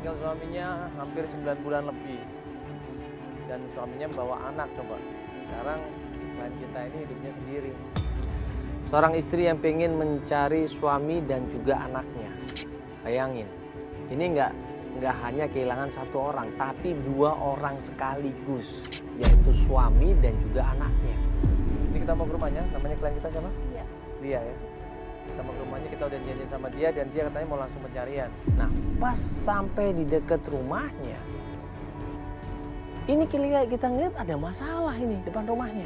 ditinggal suaminya hampir 9 bulan lebih. Dan suaminya membawa anak coba. Sekarang klien kita ini hidupnya sendiri. Seorang istri yang pengen mencari suami dan juga anaknya. Bayangin, ini nggak hanya kehilangan satu orang, tapi 2 orang sekaligus, yaitu suami dan juga anaknya. Ini kita mau ke rumahnya, namanya klien kita siapa? Iya. Dia ya. Kita mau ke rumahnya, kita udah janjian sama dia dan dia katanya mau langsung pencarian. Nah, pas sampai di dekat rumahnya, ini kita ngeliat ada masalah ini depan rumahnya.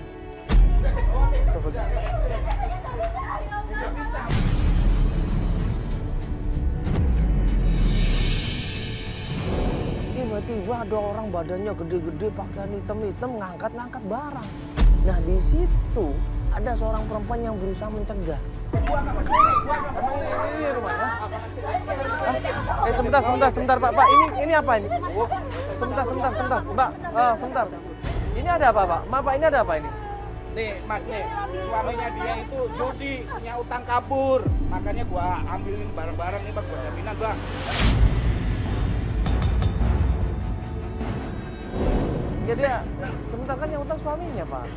Tiba-tiba ada orang badannya gede-gede, pakaian hitam-hitam, ngangkat-ngangkat barang. Nah, di situ ada seorang perempuan yang berusaha mencegah. Ini rumahnya? Sebentar Pak. Ini apa ini? Sebentar Mbak. Sebentar. Ini ada apa Pak? Maaf Pak, ini ada apa ini? Nih Mas nih, suaminya dia itu judi, punya utang kabur. Makanya gua ambilin barang-barang nih Bang, buat jaminan Bang. Ya dia, sebentar kan yang utang suaminya Pak.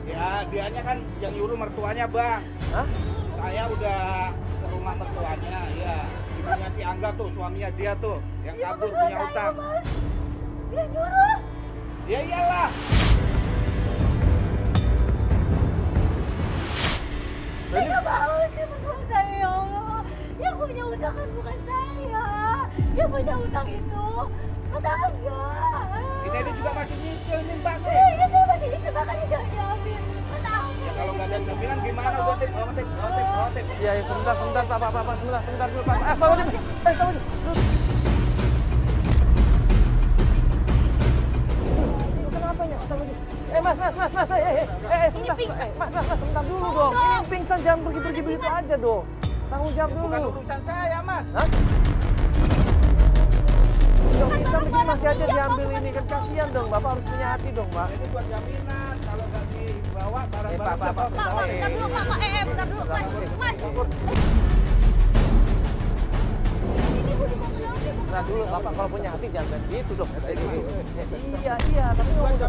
Ya, dianya kan yang nyuruh mertuanya Bang. Hah? Saya udah ke rumah mertuanya, ya. Ibunya si Angga tuh, suaminya dia tuh, yang kabur punya utang. Dia nyuruh. Ya iyalah. Tega banget sih berdua saya, ya Allah. Yang punya utang kan bukan saya. Yang punya utang itu tetangga. Ini juga masih nyicil nih Mbak. Iya, saya masih nyicil, makanya jangan diambil. Tetangga. Ya kalau nggak ada jaminan gimana? Gotip. Ya, sebentar Pak, sebentar dulu Pak. Astagfirullahaladzim. Kenapa ya? Astagfirullahaladzim. Mas, sebentar. Mas, sebentar dulu dong. Ini pingsan, jangan pergi-pergi begitu aja dong. Tanggung jawab dulu. Bukan urusan saya Mas. Hah? Dong, pingsan begini masih aja diambil ini. Kan kasihan dong, Bapak harus punya hati dong, Pak. Ini buat jaminan, kalau nggak dibawa barang-barang Pak, Bentar dulu, Pak. Bentar dulu, Mas. Ini Bu dibawa ke dalam, Bu. Nah dulu Bapak kalau punya hati jangan gitu dong. Iya, tapi udah.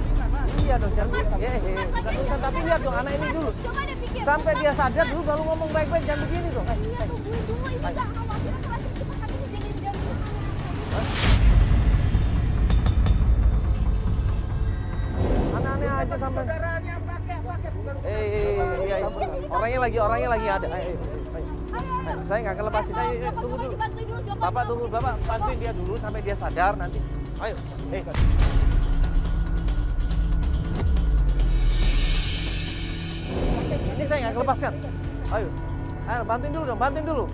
Iya dong, jangan. Bukan, tapi lihat dong anak ini dulu. Coba deh pikir. Sampai dia sadar dulu baru ngomong baik-baik, jangan begini dong. Iya, tungguin dulu. Ibu nggak khawatir kalau cuma kami dijadiin jaminan. Aneh-aneh aja sampai. saudaranya pakai bukan Iya, orangnya lagi ada. Ayo. Saya nggak akan lepasin. Ayo, tunggu dulu. Dibantuin dulu, coba. Bapak tunggu, Bapak bantuin dia dulu sampai dia sadar nanti. Ayo. Ini saya nggak kelepaskan. Ayo, bantuin dulu dong, bantuin dulu.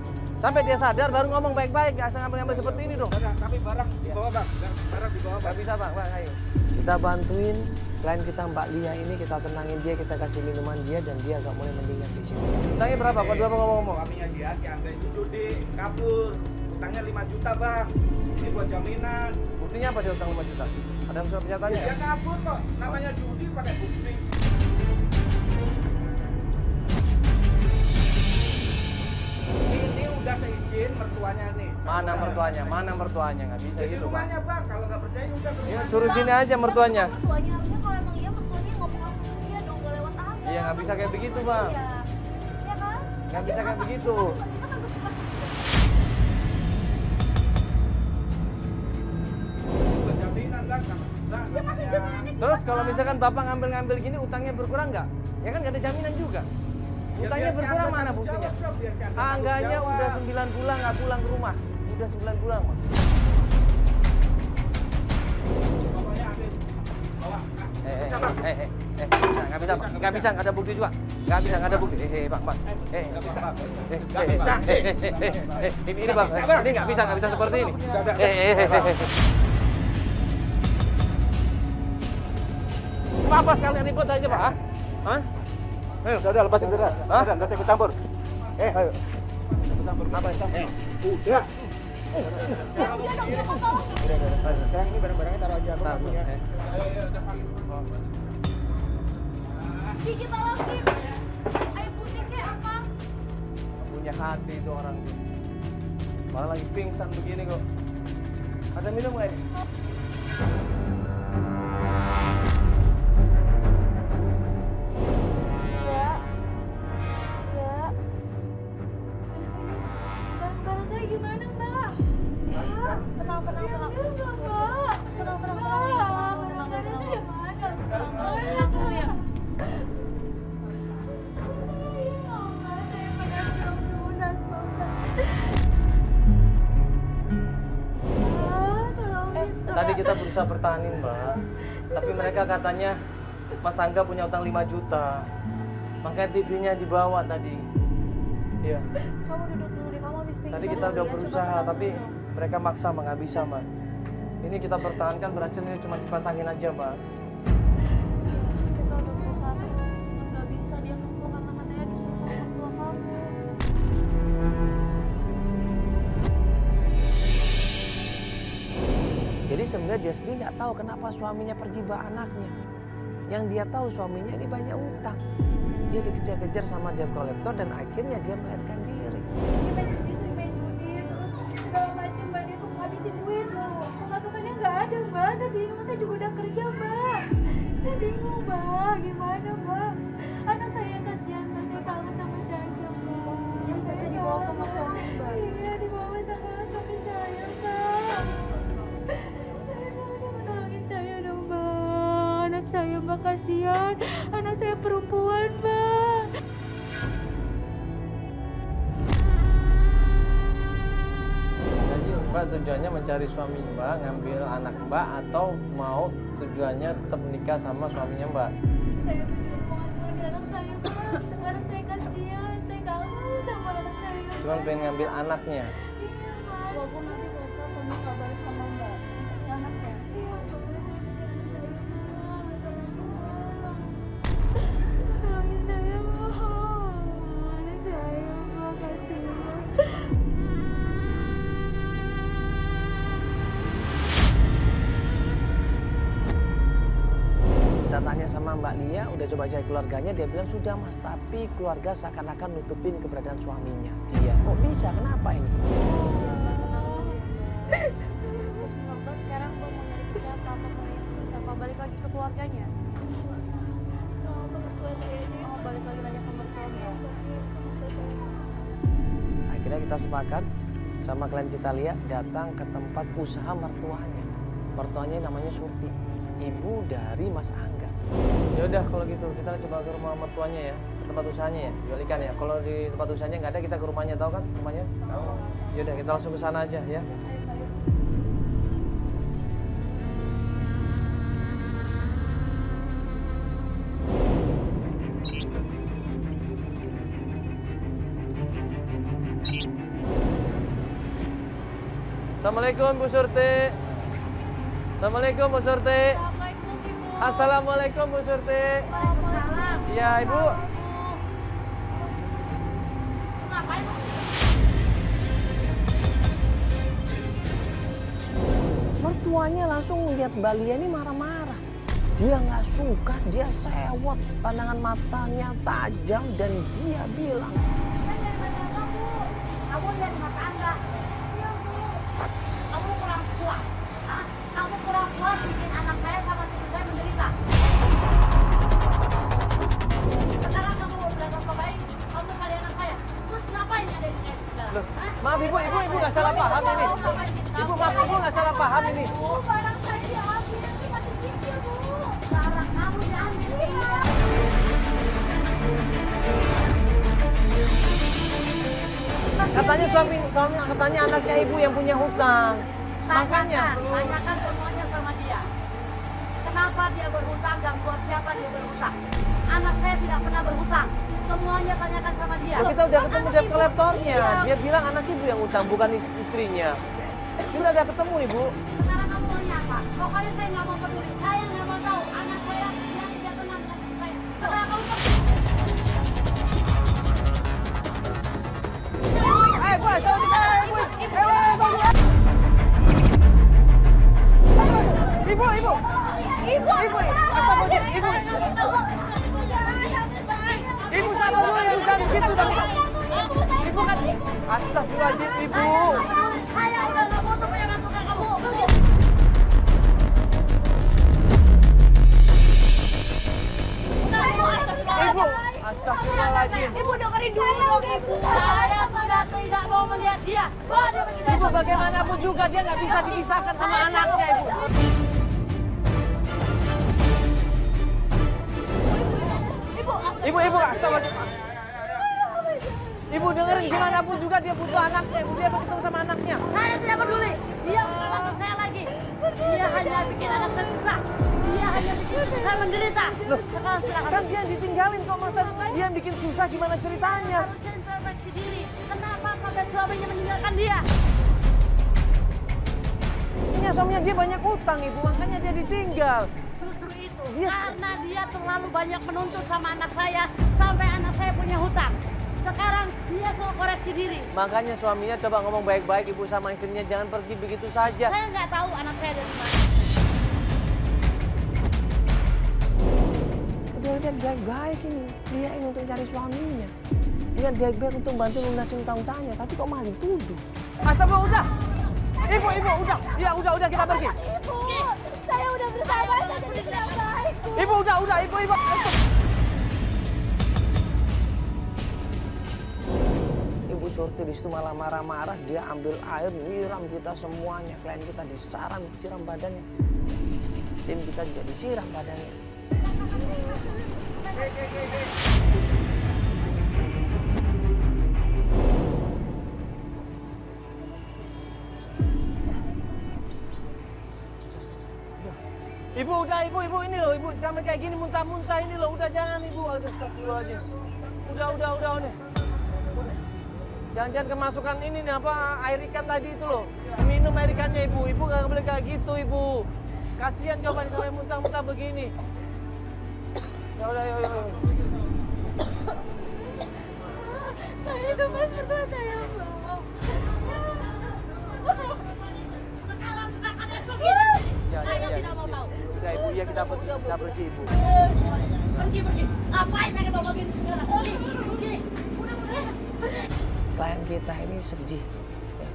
Sampai dia sadar baru ngomong baik-baik, nggak asal ngambil-ngambil seperti ini dong. tapi barang dibawa Bang. Barang dibawa Nggak bisa Bang, ayo. Kita bantuin klien kita Mbak Lia ini, kita tenangin dia, kita kasih minuman dia dan dia agak mulai mendingan di sini. Utangnya berapa? Pak dua ngomong-ngomong. Suaminya dia si Angga itu judi, kabur. Utangnya 5 juta Bang. Ini buat jaminan. Buktinya apa dia utang 5 juta? Ada surat pernyataannya? Dia kabur kok. Namanya judi pakai bukti. Ini udah seizin mertuanya nih. Mana mertuanya? Nggak bisa Jadi gitu Bang. rumahnya Bang, kalau nggak percaya udah ke Ya, rumah. suruh sini aja mertuanya. Mertuanya harusnya kalau emang iya mertuanya ngomong langsung ke dia dong, gak lewat Angga. Iya, nggak bisa kayak begitu Bang. Iya. Ya kan? Nggak bisa kayak begitu. Kita kan bersifat Buat jaminan Bang, sama kita. dia masih jaminannya Terus kalau misalkan Bapak ngambil-ngambil gini, utangnya berkurang nggak? Ya kan nggak ada jaminan juga. Utangnya berkurang mana buktinya? Angganya udah 9 bulan nggak pulang ke rumah. Udah 9 bulan, Bang. Pokoknya ambil. Bawa. Nggak bisa, nggak ada bukti juga. Nggak ada bukti. Bang. Nggak bisa. Ini Bang, ini nggak bisa seperti ini. Apa sekalian ribut aja Pak? Hah? Ayo. Udah lepasin udah. Udah enggak usah ikut campur. Ayo. Ikut campur. Apa itu? Udah. udah dong, tolong. Sekarang ini barang-barangnya taruh aja. Taruh, punya. Gigi tolong, Kim. Ayo putih kayak apa? Punya hati itu orang tuh. Malah lagi pingsan begini kok. Ada minum nggak ini? Iya. Iya. Barang saya gimana, Mbak? Ya, tenang. Mbak. Tenang. Barang saya mana? Tenang. Tadi kita berusaha pertahanin, Mbak. Tapi mereka katanya Mas Angga punya utang 5 juta. Makanya TV-nya dibawa tadi. Iya. Kamu duduk dulu deh, kamu habis pingsan. Tadi kita udah berusaha, tapi mereka maksa, Mbak. Nggak bisa, Mbak. Ini kita pertahankan, berhasilnya cuma dipasangin aja, Mbak. Kita udah berusaha terus, nggak bisa dia sembuh karena katanya disuruh sama orang tua kamu. Jadi sebenarnya dia sendiri nggak tahu kenapa suaminya pergi bawa anaknya. Yang dia tahu suaminya ini banyak utang. Dia dikejar-kejar sama debt collector dan akhirnya dia melarikan diri. Dia sering main judi, terus segala macam, Mbak. Dia tuh ngabisin duit loh. Pemasukannya nggak ada, Mbak. Saya bingung, saya juga udah kerja, Mbak. Saya bingung, Mbak. Gimana, Mbak? Anak saya kasihan, Mbak. Saya kangen sama Caca, Mbak. Yang Caca dibawa sama suami, Mbak. Iya, dibawa sama suami saya, Mbak. Saya mohon tolongin saya dong, Mbak. Anak saya, Mbak, kasihan. Anak saya perempuan, Mbak. Jadi Mbak tujuannya mencari suami Mbak, ngambil anak Mbak, atau mau tujuannya tetap menikah sama suaminya Mbak? Saya tuh mau ngambil anak saya, Mas. Anak saya kasihan, saya kangen sama anak saya. Cuman pengen ngambil anaknya. Iya, Mas. Walaupun nanti besok suami nggak balik sama Mbak, ini anaknya. Iya, Mas. Tolongin saya, mohon. Anak saya, Mbak, kasihan. Kita tanya sama Mbak Lia, udah coba cari keluarganya, dia bilang sudah Mas, tapi keluarga seakan-akan nutupin keberadaan suaminya. Dia, kok bisa? Kenapa ini? Semoga sekarang gue mau nyari kerja apa balik lagi ke keluarganya. Ke mertua saya ini. Oh, balik lagi nanya ke mertua. Akhirnya kita sepakat sama klien kita Lia datang ke tempat usaha mertuanya. Mertuanya namanya Surti, ibu dari Mas Angga. Ya udah kalau gitu kita coba ke rumah mertuanya ya, ke tempat usahanya ya, jual ikan ya. Kalau di tempat usahanya nggak ada, kita ke rumahnya, tahu kan rumahnya? Tahu. Ya udah kita langsung ke sana aja ya. Assalamualaikum Bu Surti. Assalamualaikum Bu Surti. Assalamualaikum, Ibu. Assalamualaikum Bu Surti. Waalaikumsalam. Iya Ibu. Ngapain? Mertuanya langsung lihat Mbak Lia ini marah-marah. Dia nggak suka, dia sewot, pandangan matanya tajam dan dia bilang, Saya dari mana kamu? Kamu dari Mas Angga. Iya, Bu. Kamu kurang puas. Hah? Kamu kurang puas bikin anak saya sama cucu saya menderita. Sekarang kamu mau belajar baik, kamu kali anak saya. Terus ngapain ada di kayak segala? loh, maaf Ibu nggak salah paham ini. Ibu maaf, Ibu nggak salah paham ini. Bu, barang saya diambil, nanti masih cicil, Bu. Barang kamu diambil, iya. Katanya katanya anaknya Ibu yang punya hutang. Makanya. Tanyakan semuanya sama dia. Kenapa dia berhutang dan buat siapa dia berhutang? Anak saya tidak pernah berhutang. Semuanya tanyakan sama dia. Loh, kita udah ketemu Anak debt ibu- kolektornya. Iya. Dia bilang anak Ibu yang utang, bukan istrinya. Kita udah ketemu Ibu. Sekarang kamu maunya apa? Pokoknya saya nggak mau peduli. Saya nggak mau tahu anak saya yang tidak tenang dengan istri saya. Sekarang kamu pergi. Bu, jangan ditahan, Ibu. Ibu. Astagfirullahaladzim, Ibu. Ibu sabar dulu, Ibu jangan gitu dong. Ibu kan, astagfirullahaladzim, Ibu. Saya udah nggak butuh punya masukan kamu. Astagfirullahaladzim. Ibu dengerin dulu dong ibu. Saya sudah tidak mau melihat dia. Bawa dia pergi dari Ibu bagaimanapun juga dia nggak bisa dipisahkan sama anaknya ibu. Ibu, astagfirullahaladzim. Ibu dengerin gimana pun juga dia butuh anaknya, ibu dia bertemu sama anaknya. Saya tidak peduli. Dia bukan anak saya lagi. Dia hanya bikin anak saya susah. Dia hanya bikin saya menderita. Loh, Sekarang silakan. kan dia yang ditinggalin kok masa dia yang bikin susah gimana ceritanya? Harusnya introspeksi diri. Kenapa sampai suaminya meninggalkan dia? Ini suaminya dia banyak utang ibu, makanya dia ditinggal. Justru itu. Dia- Karena dia terlalu banyak menuntut sama anak saya. Sampai anak saya punya hutang. Sekarang dia suruh koreksi diri. Makanya suaminya coba ngomong baik-baik ibu sama istrinya, jangan pergi begitu saja. Saya nggak tahu anak saya dari mana. Udah lihat baik-baik ini, dia ini untuk cari suaminya. Lihat baik-baik untuk bantu lunasin utang-utangnya, tapi kok malah dituduh. Astagfirullah, udah. Ibu, udah. Ya udah kita pergi. Ibu, saya udah bersabar, saya jadi yang baik. Bu. Ibu, udah, ibu. Ibu Surti di situ malah marah-marah, dia ambil air, nyiram kita semuanya. Klien kita disiram badannya. Tim kita juga disiram badannya. Ibu udah, ibu ini loh, ibu sampai kayak gini muntah-muntah ini loh, udah jangan ibu, astagfirullahaladzim. Udah. Jangan kemasukan ini nih apa air ikan tadi itu loh. Minum air ikannya ibu nggak boleh kayak gitu ibu. Kasihan coba nih sampai muntah-muntah begini. Ya udah, yuk. Saya itu mertua saya, Bang. Sekarang sudah kalian begini. Ya, Saya tidak mau tahu. Udah ibu, ya kita pergi ibu. Pergi. Ngapain lagi bawa begini segala? Pergi. Udah. Klien kita ini sedih,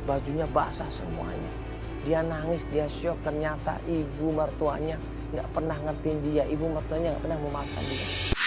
bajunya basah semuanya. Dia nangis, dia syok. Ternyata ibu mertuanya nggak pernah ngertiin dia, ibu mertuanya nggak pernah memaafkan dia.